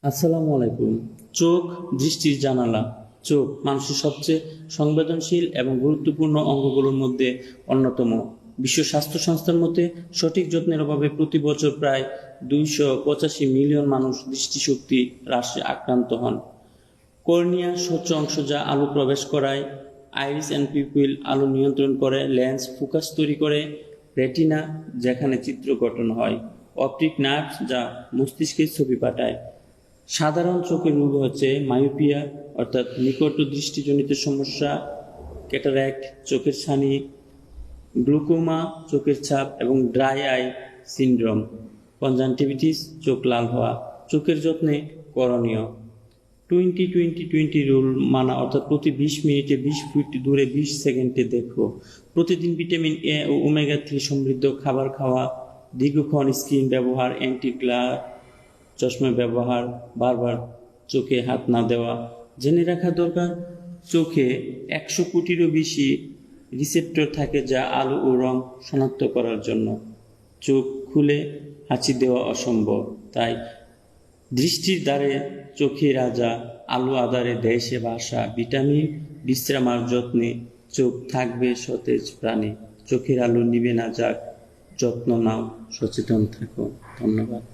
আসসালামু আলাইকুম। চোখ দৃষ্টির জানালা। চোখ মানুষের সবচেয়ে সংবেদনশীল এবং গুরুত্বপূর্ণ অঙ্গগুলোর মধ্যে অন্যতম। বিশ্ব স্বাস্থ্য সংস্থার মতে সঠিক যত্নের অভাবে প্রতি বছর প্রায় 285 মিলিয়ন মানুষ দৃষ্টিশক্তি হ্রাসে আক্রান্ত হন। কর্নিয়া স্বচ্ছ অংশ যা আলো প্রবেশ করায়, আইরিস অ্যান্ড পিউপিল আলো নিয়ন্ত্রণ করে, লেন্স ফোকাস তৈরি করে, রেটিনা যেখানে চিত্র গঠন হয়, অপটিক নার্ভ যা মস্তিষ্কে ছবি পাঠায়। সাধারণ চোখের রোগ হচ্ছে মায়োপিয়া অর্থাৎ নিকট দৃষ্টিজনিত সমস্যা, ক্যাটারাক্ট চোখের ছানি, গ্লুকোমা চোখের ছাপ এবং ড্রাই আই সিনড্রোম, কনজাংটিভিটিস চোখ লাল হওয়া। চোখের যত্নে করণীয়: 20-20-20 রুল মানা, অর্থাৎ প্রতি 20 মিনিটে 20 ফুট দূরে 20 সেকেন্ডে দেখো। প্রতিদিন ভিটামিন এ ও ওমেগা-3 সমৃদ্ধ খাবার খাওয়া, দীর্ঘক্ষণ স্ক্রিন ব্যবহার, অ্যান্টি গ্লার চশমা ব্যবহার, বারবার চোখে হাত না দেওয়া। জেনে রাখা দরকার, চোখে 100 কোটিরও বেশি রিসেপ্টর থাকে যা আলো ও রং শনাক্ত করার জন্য। চোখ খুলে হাঁচি দেওয়া অসম্ভব, তাই দৃষ্টির দ্বারে চোখে রাজা, আলো আধারে দেয় সে ভাষা। ভিটামিন বিশ্রাম আর যত্নে চোখ থাকবে সতেজ প্রাণী। চোখের আলো নিবে না যাক, যত্ন নাও, সচেতন থাকো। ধন্যবাদ।